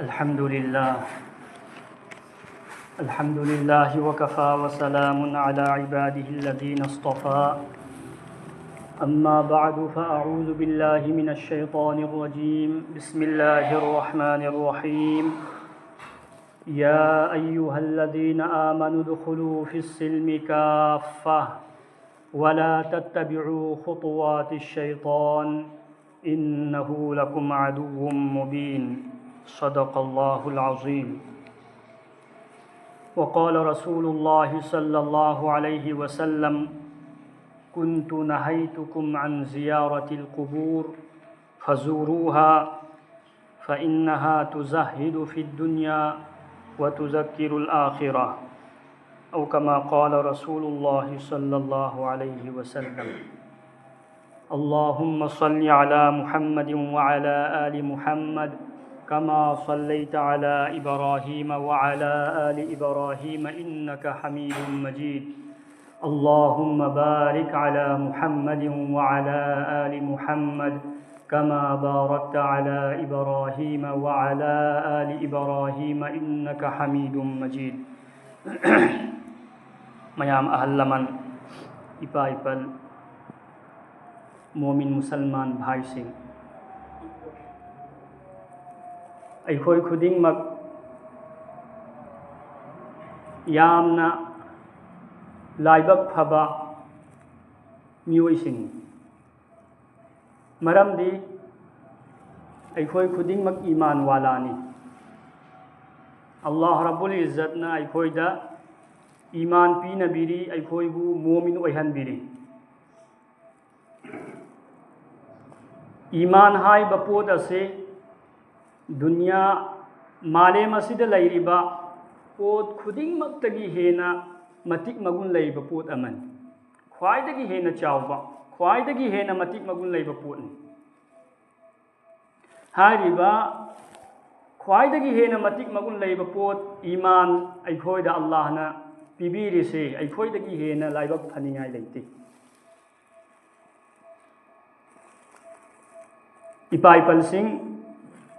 अल्हम्दुलिल्लाह अल्हम्दुलिल्लाहि वकफ़ा वसलामुन अला इबादिहिल्लज़ीना इस्तफ़ा अम्मा बअदु फ़अऊज़ु बिल्लाहि मिनश शैतानिर रजीम बिस्मिल्लाहिर रहमानिर रहीम या अय्युहल्लज़ीना आमनु उदख़ुलू फ़िस्सिल्मि काफ़्फ़ह वला तत्तबिउ ख़ुतुवातिश शैतान इन्नहु लकुम अदुव्वुम मुबीन सदक़ल्लाहुल अज़ीम। वक़ाल रसूलुल्लाहि सल्लल्लाहु अलैहि वसल्लम कुन्तु नहैतुकुम अन ज़ियारतिल क़ुबूर फ़ज़ूरूहा फ़इन्नहा तुज़हिदु फ़िद्दुन्या व तुज़क्किरुल आख़िरह औ कमा क़ाल रसूलुल्लाहि सल्लल्लाहु अलैहि वसल्लम। अल्लाहुम्मा सल्लि अला मुहम्मदिन व अला आलि मुहम्मद कमा सल्लैता अला इब्राहीम व अला आलि इब्राहीम इन्नका हमीदुम मजीद। अल्लाहुम्मा बारिक अला मुहम्मदिन व अला आलि मुहम्मद कमा बारकता अला इब्राहीम व अला आलि इब्राहीम इन्नका हमीदुम मजीद। मयाम अहल लमन इपा इपल मोमिन मुसलमान भाई सिंह अखोई खुदिंगमक यामना लाइबक फबा मियोइसिंग मरमदी अखोई खुदिंगमक ईमान वालानी अल्लाह रब्बुल इज़्ज़तना अखोइदा ईमान पीनबिरी अखोइबु मोमिन ओइहनबिरी। ईमान हाई बपोद असे दुनिया मालेम असिदा लैरिबा पोद खुदिंगमक्तगी हेना मतिक मगुन लैबा पोद अमन ख्वाइदगी हेना चावबा ख्वाइदगी हेना मतिक मगुन लैबा पोदनी हारिबा ख्वाइदगी हेना मतिक मगुन लैबा पोद ईमान अखोइदा अल्लाहना पीबीरिसे अखोइदगी हेना लाइबक फनिंगाई लैते। इपा इपल सिंह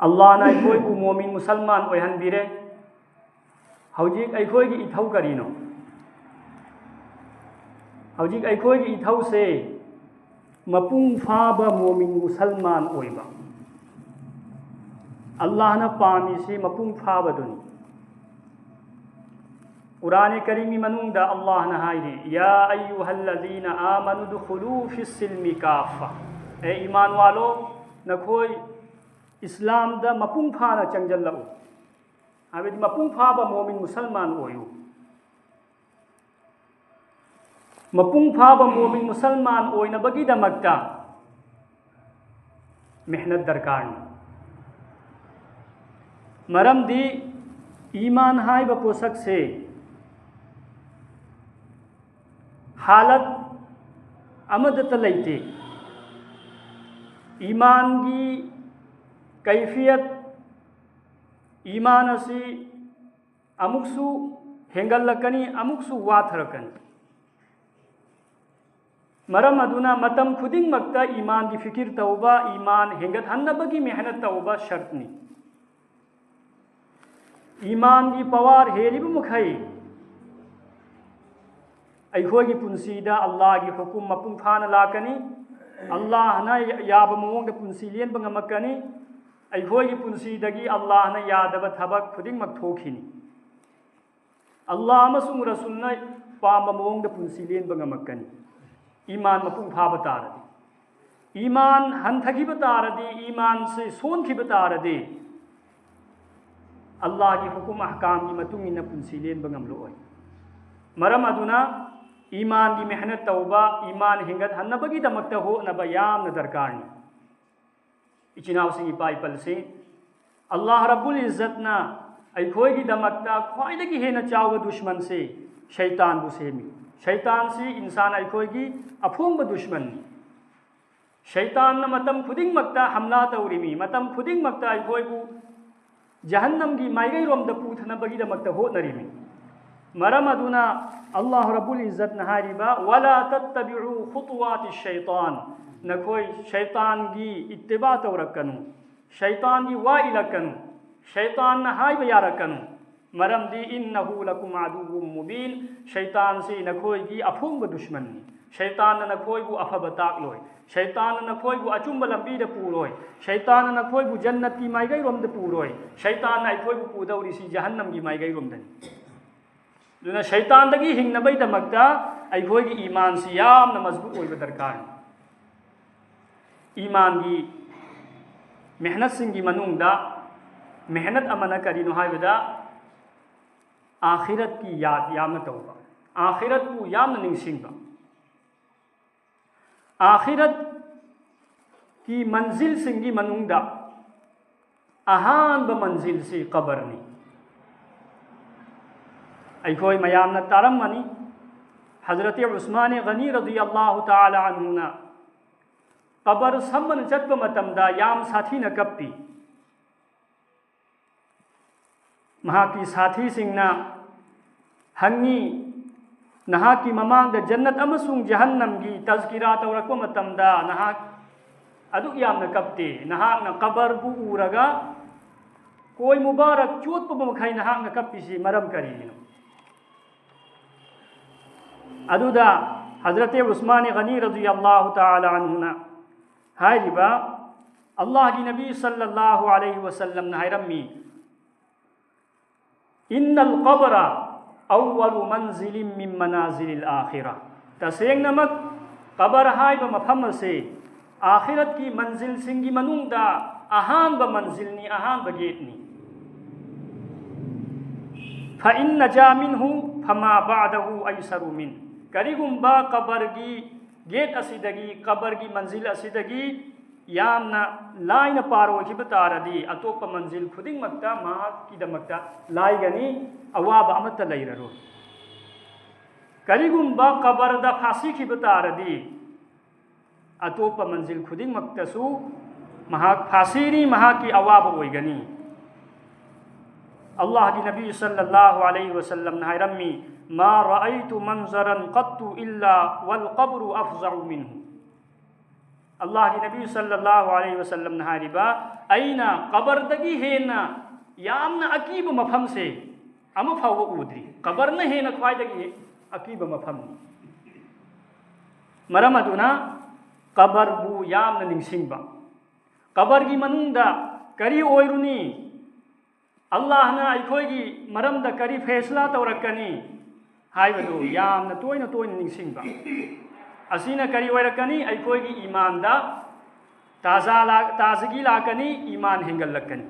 अल्लाहना अखोइबु मोमिन मुसलमान ओइहनबिरे। हौजिक अखोइगी इथौ करिनो हौजिक अखोइगी इथौसे मपुंग फाबा मोमिन मुसलमान ओइबा अल्लाहना पामिसे मपुंग फाबदुनी। कुरान करीमी मनुंगदा अल्लाहना हाइरी या अय्युहल्लज़ीना आमनु उदख़ुलू फ़िस्सिल्मि काफ़्फ़ह ए ईमान वालो नखोई इस्लाम दा मपुंग फाना चंजल्लऊ हाबेदी मपुंग फाबा मोमिन मुसलमान ओयु। मपुंग फाबा मोमिन मुसलमान ओइनबगीदमक्ता मेहनत दरकारनी मरमदी ईमान हाइबा पोसक से हालत अमदत लैते ईमान की कैफियत ईमान असी अमुक्सु हेंगल्लकनी अमुक्सु वाथरकनी मरम अदुना मतम खुदिंगमक्ता ईमान की फिकिर तौबा ईमान हेंगत हन्नबगी मेहनत तौबा शर्तनी। ईमान की पवार हेलिब मुखई अखोगी पुंसीदा अल्लाह की हुकुम मपुंग फाना लाकनी अल्लाहना याब मवोंग पुंसी लेनब ngamakkani अखोगी पुंसीदगी अल्लाहना यादब थबक खुदिंगमक थोखिनी अल्लाह अमसुंग रसूलना पाम मवोंग पुंसी लेनब ngamakkani। ईमान मपुंग फाब तारदी ईमान हंथगिब तारदी ईमान से सोनखिब तारदी अल्लाह की हुकुम अहकाम की मतुंग इन्ना पुंसी लेनब ngamloy मरम अदुना ईमान की मेहनत तौबा ईमान हिंगत हन्नबगी दमक्ता हो नबा यामना दरकारनी। इचिनाव सिंह इपा इपल सिंह अल्लाह रब्बुल इज़्ज़तना अखोइगी दमक्ता ख्वाइदगी हेना चाव दुश्मन से शैतान बुसेमी। शैतान से इंसान अखोइगी अफोंग दुश्मन शैतान न मतम खुदिंगमक्ता हमला तौरिमी मतम खुदिंगमक्ता अखोइबु जहन्नम की माइगई रोम द पूथनबगी दमक्ता होनरिमी मरम अदुना अल्लाह रब्बुल इज़्ज़त नहारिबा वला तत्तबिउ ख़ुतुवातिश शैतान नखोई शैतान की इत्तिबा तौरकनु शैतान की वा इलकनु शैतान हाइब यारकनु मरमदी इन्नहु लकुम अदुव्वुम मुबीन शैतान से नखोई अफुंब दुश्मन शैतान नखोईबु अफब ताकलोय शैतान नखोईबु अचुंब लंबीद पूरोय शैतान नखोईबु जन्नत की माइगई रोमद पूरोय शैतान अखोईबु पूदौरिसी जहन्नम की माइगई रोमदनी दुना शैतान दगी हिंगनबई दमकता अखोईगी ईमान से यामना मजबूत ओइब दरकार ईमान की मेहनत सिंगी मनुंगदा मेहनत अमना करिनो हाइबदा आखिरत की याद यामना तौबा आखिरत को यामना निंगसिंगबा आखिरत की मंजिल सिंगी मनुंगदा अहान ब मंजिल से कबरनी अखोई मयामना तारमनी हजरत उस्मान गनी रज़ियल्लाहु ताला अन्हुना कबर सम्मन चत्प मतमदा याम साथी न कप्पी महाकी साथी सिंगना हंगी नहाकी ममांग जन्नत अमसुंग जहन्नम की तज़किरा तौरक मतमदा नहाक अदुक यामना कप्ते नहाक न कबर बु उरगा कोई मुबारक चोट प मखै नहाक न कप्पीसी मरम करीनो अदुदा हजरत उस्मान गनी रज़ियल्लाहु ताला अन्हुना हाइरिबा अल्लाह की नबी सल्लल्लाहु अलैहि वसल्लम ने हाइरमी इन्नल क़ब्र अव्वलु मंजिलिम मिन मनाजिलिल आखिरा तसेंग नमक कबर हाइब मफम से आखिरत की मंजिल सिंगी मनुंगदा अहान ब मंजिलनी अहान ब गेटनी फ़इन नजा मिन्हु फमा बादहु ऐसरु मिन करिगुंबा कबर की गेट असिदगी कबर की मंजिल असिदगी यामना लाइन पारोखिब तारदी अतोप मंजिल खुदिंगमक्ता महाकिदमक्ता लाइगनी अवाब अमत लैररो करिगुंबा कबरदा फासीखिब तारदी अतोप मंजिल खुदिंगमक्तसु महा फासीनी महा की अवाब ओइगनी अल्लाह की नबी सल्लल्लाहु अलैहि वसल्लम ने हाइरमी मा रअयतु मंजरन कत्तु इल्ला वल क़ब्रु अफ़ज़अु मिन्हु अल्लाह की नबी सल्लल्लाहु अलैहि वसल्लम ने हाइरिबा अइना कबरदगी हेना यामना अकीब मफम से अम फाव उद्री कबर न हेना ख्वाइदगी अकीब मफम मरम अदुना कबर बु यामना निंगसिंगबा कबर की मनुंगदा करी ओइरुनी अल्लाह ना अखोई मरमदा करी फैसला तौरकनी हाइबदु यामना तोयना तोयना निंगसिंगबा असीना करी ओइरकनी अखोई ईमानदा ताजगी लाकनी ईमान हेंगलकनी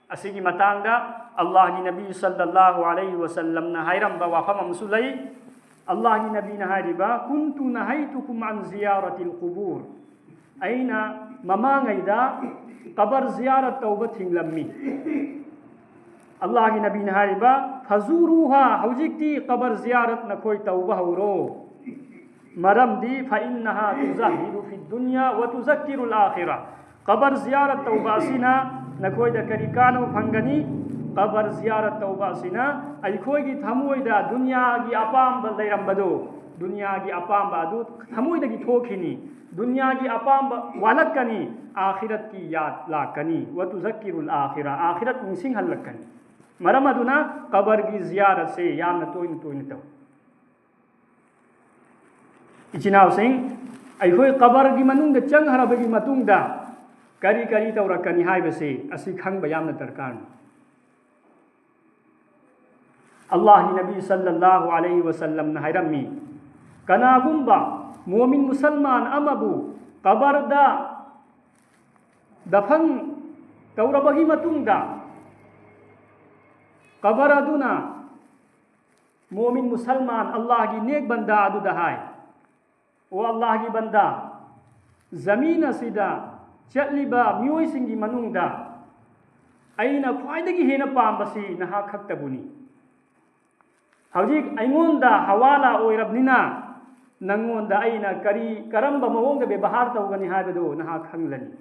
असीगी मतांगदा अल्लाह की नबी सल्लल्लाहु अलैहि वसल्लम ना हाइरमबा वाफम अमसु लै अल्लाह की नबी ना हाइरिबा कुन्तु नहैतुकुम अन ज़ियारतिल क़ुबूर अइना ममांगैदा कबर ज़ियारत तौबा थिंगलम्मी अल्लाह की नबी ने हाइरिबा फज़ूरुहा हौजिक्ति कबर ज़ियारत नखोई तौबा हौरो मरमदी फ़इन्नहा तुज़हिरु फ़िद दुनिया व तुज़क्किरुल आखिरा कबर ज़ियारत तौबा सिना नखोई द करी कानो फंगनी कबर ज़ियारत तौबा सिना अखोई की थमोइदा दुनिया की अपाम लैरंबदो दुनिया की अपाम अदु थमोइदगी थोखिनी दुनिया की अपाम वालकनी आखिरत की याद लाकनी व तुज़क्किरुल आखिरा आखिरत निसिंग हल्लकनी मरम अदुना कबर की ज़ियारत से यामना तोइन तोइन तौ इचिनाव सिंह अखोई कबर की मनुंग चंग हरबगी मतुंगदा करी करी तौरकनी हाइबसे असि खंगबा यामना दरकार अल्लाह की नबी सल्लल्लाहु अलैहि वसल्लम ने हाइरमी कनागुंबा मोमिन मुसलमान अमबु कबरदा दफन तौरबगी मतुंगदा कबर अदुना मोमिन मुसलमान अल्लाह की नेक बंदा अदुदा हाय ओ अल्लाह की बंदा जमीन असिदा चलिबा मियोय सिंगी मनुंगदा अइना ख्वाइदगी हेना पामबसी नहा खक्तबुनी हौजिक अइंगोंदा हवाला ओइरबनिना नंगोंदा अइना करी करंबा मवोंदा व्यवहार तौगनी हाइबदो नहा खंगलनी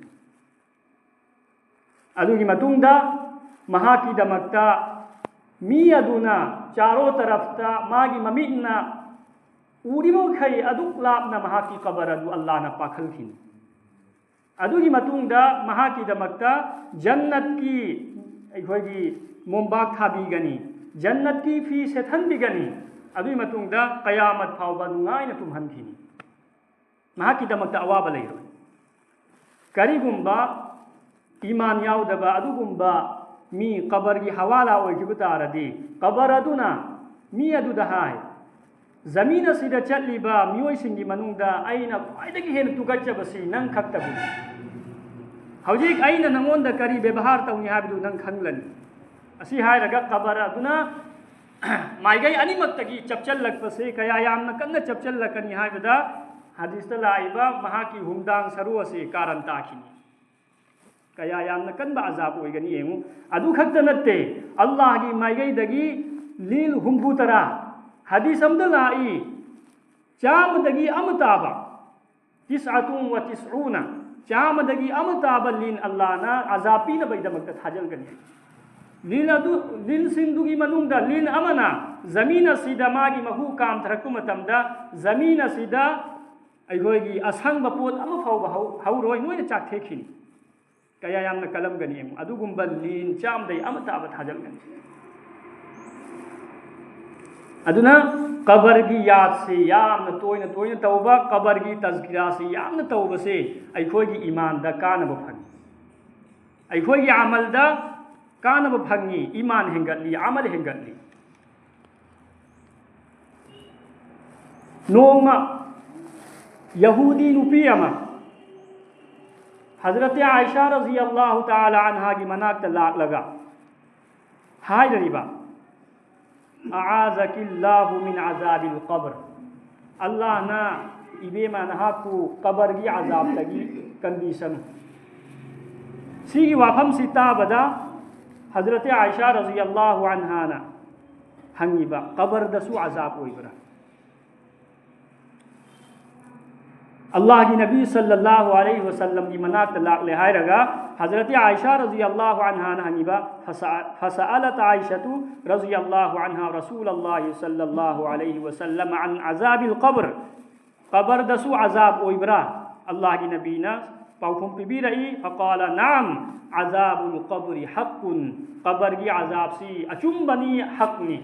अदुगी मतुंगदा महाकी दमक्ता मी अदुना चारो तरफता मागी ममिना उरिबो खै अदुक लापना महाकी कबर अदु अल्लाह ना पाखलखिनी अदुगी मतुंगदा महाकी दमक्ता जन्नत की अखोगी मोमबाग थाबीगनी जन्नत की फी सेथनबीगनी अदुगी मतुंगदा कयामत फावबा नुंगाइना तुमहनखिनी महाकी दमक्ता अवाबा लेरोय करिगुंबा ईमान याउदबा अदुगुंबा मी कबर की हवाला ओइखिबा तारदी कबर अदुना मी अदुदा हाय जमीन असिदा चलिबा मियोइसिंगी मनुंगदा आइना ख्वाइदगी हेन तुगच्चबसी नंग खक्तबु हौजिक आइना नंगोंदा करी व्यवहार तौनी हाबिदु नंग खंगलनी असी हायरगा कबर अदुना माइगै अनिमक्तगी चपचल्लकपसे कया यामना कन्ना चपचल्लकनी हाबिदा हदीसता लाइबा महाकी हुमदांग सरू असे कारण ताखिनी कया यामना कन्बा अजाब ओइगनी येंगु अदु खक्ता नत्ते अल्लाह की माइगैदगी लील हुमफुतरा हदीस अमदा लाई चामदगी अमताबा तिसअतुन व तिसऊना चामदगी अमताबा लीन अल्लाह ना अजाब पीनबैदमक्ता थाजलगनी लीन अदु लीन सिंदुगी मनुंगदा लीन अमना जमीन असिदा मागी महु काम थरक्कु मतमदा जमीन असिदा अखोगी असंग पोत अमा फाउबा हौरोय नोइना चाकथेखिनी कया यामना कलमगनी येंगु अदुगुंबा लीन चामदै अमताबा थाजलगनी अदुना कबर की याद से यामना तोयना तोयना तौबा कबर की तज़किरा से यामना तौबसे अखोगी ईमानदा कानबा फंगी अखोगी अमलदा कानबा फंगी ईमान हेंगतली अमल हेंगतली नोंमा यहूदी नुपी अमा हजरत आयशा रजी अल्लाह ताला अन्हा की मनाक्ता लाक्लगा हायदरिबा आज़किल्लाहु मिन अज़ाबिल क़ब्र अल्लाह ना इबेमा नहाकु कबर की अजाब तगी कंडीशन सिगी वाफम सिताबदा हजरत आयशा रजी अल्लाह अन्हा ना हंगिबा कबर दसु अजाब ओइबरा अल्लाह की नबी सल्लल्लाहु अलैहि वसल्लम की मनाक लाक्ले हायरगा हजरत आयशा रजी अल्लाह अन्हा हनीबा फसअलत आयशतु रजी अल्लाह अन्हा रसूलुल्लाह सल्लल्लाहु अलैहि वसल्लम अन अज़ाबिल क़ब्र क़ब्र दसु अज़ाब ओइबरा अल्लाह की नबी ना पाउफुम पिबिरई फ़क़ाल नाम अज़ाबुल क़ब्रि हक़्क़ुन क़ब्र की अज़ाब सी अचुंबनी हक़नी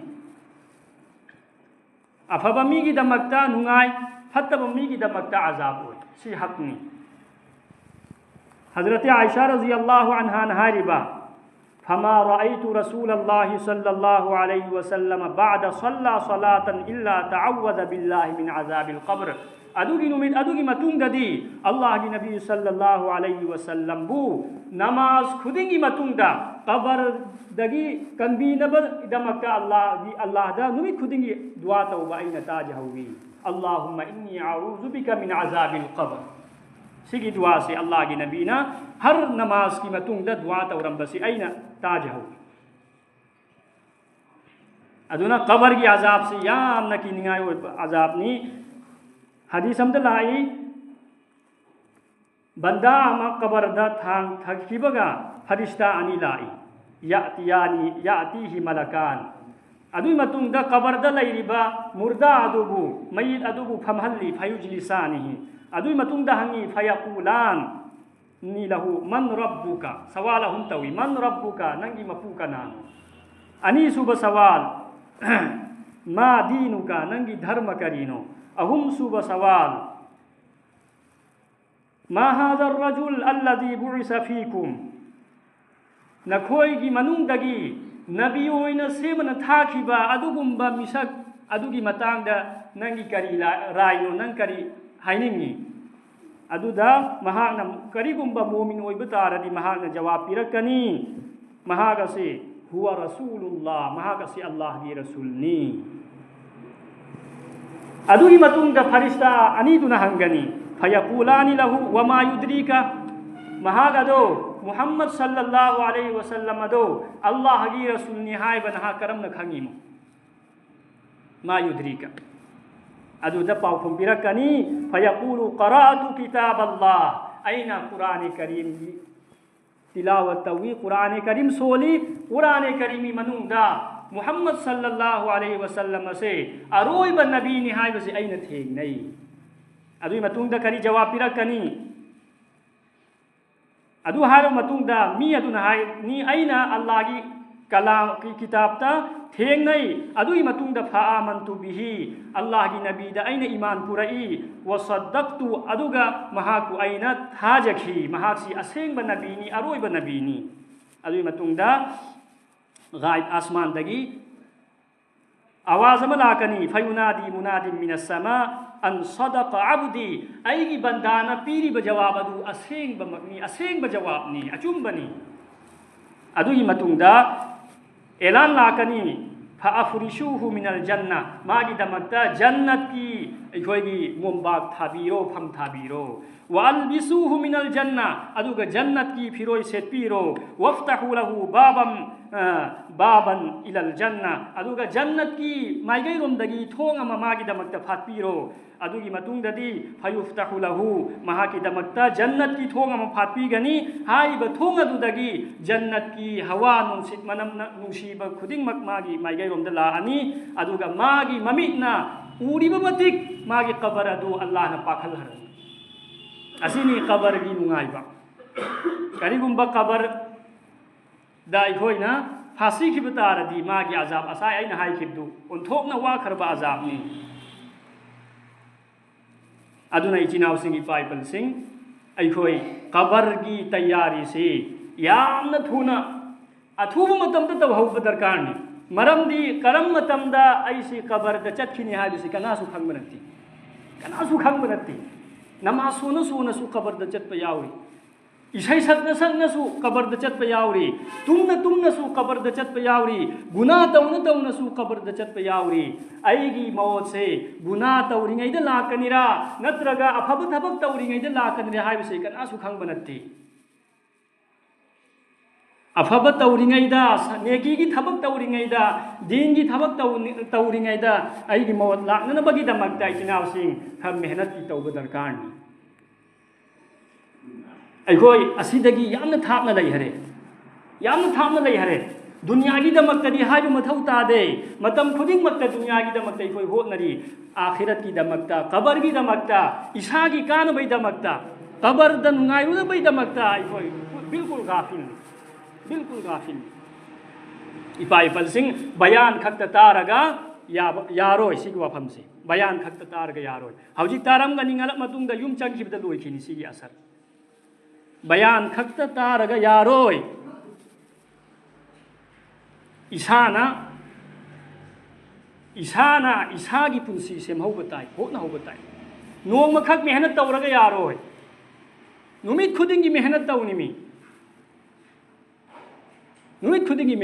अफबमी की दमकता नुंगाई फतबमी की दमकता अजाब हो सी हकनी हजरत आयशा रजी अल्लाह अन्हा हारिबा फमा रअयतु रसूलल्लाह सल्लल्लाहु अलैहि वसल्लम बाद सल्ला सलातन इल्ला तअव्वज़ बिल्लाहि मिन अज़ाबिल क़ब्र अदुगी नुमित अदुगी मतुंगददी अल्लाह की नबी सल्लल्लाहु अलैहि वसल्लम बु नमाज खुदिंगी मतुंगदा क़ब्र दगी कंबीनब दमकता अल्लाह दा नुमित खुदिंगी दुआ तौबा इना ताजहवी अल्लाहुम्मा इन्नी अऊज़ु बिका मिन अज़ाबिल क़ब्र सिगी दुआ से अल्लाह की नबी ना हर नमाज की मतुंगदा दुआ तौरंबसी अइना ताजहवी अदुना कबर की अजाब से यामना की निगाय अजाबनी हदीस अमदा लाई बंदा अमा कबरदा थांग थखिबगा फरिश्ता अनी लाई यातीही मलकान अदुई मतुंगदा कबरदा लैरिबा मुर्दा अदुबु मयित अदुबु फमहल्ली फयुजलिसानिहि अदुई मतुंगदा हंगी फयकुलान नी लहु मन रब्बुका सवाल हम तवी मन रब्बुका नंगी मपुका नान अनी सुब सवाल मा दीनुका नंगी धर्म करीनो अहुम सुब सवाल मा हाज़ा रजुल अल्लज़ी बुइसा फीकुम नखोई की मनुंगदगी नबी ओइना सेमना थाखिबा अदुगुंबा मिसक अदुगी मतांगदा नंगी करी राइनो नंग करी हाइनिंगी अदुदा महागना करीगुंबा मोमिन ओइबा तारदी महागना जवाब पिरकनी महागसे हुआ रसूलुल्लाह महागसे अल्लाह की रसूलनी अदुगी मतुंगदा फरिश्ता अनीदुना हंगनी फयकुलानि लहु वमा युद्रीका महागदो मुहम्मद सल्लल्लाहु अलैहि वसल्लम दो अल्लाह की रसूलनी हाय बनहा करम न खंगीमु मा युद्रीका अदुदा पाउफुम पिरकनी फयकुलु क़राअतु किताब अल्लाह अइना कुरान करीम की तिलावत तवी कुरान करीम सोली कुरान करीमी मनुंगदा मुहम्मद सल्लल्लाहु अलैहि वसल्लम से अरोइब नबी निहाय बसे अइना थेंगनई अदुई मतुंगदा करी जवाब पिरकनी अदु हारो मतुंगदा मी अदुना हाय नि अइना अल्लाह की कलाम की किताब ता थेंगनै अदुई मतुंगदा फाआमन्तु बिही अल्लाह की नबी दा अइना ईमान पुरई व सद्दक्तु अदुगा महाकु अइना थाजखी महासी असेंग नबीनी अरोइब नबीनी अदुई मतुंगदा गायब आसमान दगी आवाज अमा लाकनी फयुनादी मुनादी मिनस समा अन सदक अब्दी अईगी बंदाना पीरीब जवाब अदु असेंग बमकनी असेंग बजवाबनी अचुंबनी अदुई मतुंगदा एलान लाकनी फाअफरिशुहु मिनल जन्ना मागी दमकता जन्नत की अखोगी मोमबाग थाबीरो फम थाबीरो वालबिसुहु मिनल जन्ना अदुगा जन्नत की फिरोय सेटपीरो वफ्तहु लहु बाबन इलल जन्ना अदुगा जन्नत की माइगै रोमदगी थोंग अमा मागी दमकता फाटपीरो अदुगी मतुंगददी फयुफ्तहु लहु महाकी दमकता जन्नत की थोंग अमा फाटपीगनी हाइब थोंग अदुदगी जन्नत की हवा नुंसित मनम नुंसीब खुदिंगमक मागी माइगै रोमदा लाअनी अदुगा मागी ममितना उरिब मतिक मागी कबर अदु अल्लाह ना पाखल हर असिनी कबर की नुंगाइबा करिगुंबा कबर दा इखोइना फासी खिब तारदी मागी अजाब असाय अइना हाइखिबदु ओंथोकना वा खरबा अजाबनी अदुना इचिनाव सिंह पाइपल सिंह अखोई कबर की तैयारी से यामना थुना अथुब मतम तौहब दरकारनी मरमदी करम मतमदा ऐसी कबर द चटखिनी हाबिसी कनासु खंग बनती कनासु खंग बनती नमाज सोना सोना सु कबर द चटप यावरी इसै सकना सकना सु कबर द चटप यावरी तुमना सु कबर द चटप यावरी गुनाह तौना सु कबर द चटप यावरी अईगी मौत से गुनाह तौरिङैदा लाकनिरा नत्रगा अफब थबक तौरिङैदा लाकनिरा हाबिसी कनासु खंग बनती अफब तौरिङैदा नेकी की थबक तौरिङैदा दीन की थबक तौरिङैदा अईगी मौत लाकनबगी दमकता इचिनावसिंग खर मेहनत की तौब दरकारनी अखोई असिदगी यामना थापना लैहरे यामना थापना लैहरे दुनिया की दमकतदी हाइबु मथौ तादे मतम खुदिंगमक्ता दुनिया की दमकता अखोई होतनरी आखिरत की दमकता कबर की दमकता इसा की कानबै दमकता कबर द नुंगाइरुबै दमकता अखोई बिल्कुल गाफिल इपा इपल सिंह बयान खक्ता तारगा यारोय सिगी वफम से बयान खक्ता तारगा यारोय हौजिक तारमगनी ngala matungda yum changkhibda loikhini sigi asar बयान खक्ता तारगा यारोय इसाना इसागी पुंसी सेमहौब ताई होना होब ताई नोंग खक मेहनत तौरगा यारोय नुमित खुदिंगी मेहनत तौनिमी नुमित खुदिंगी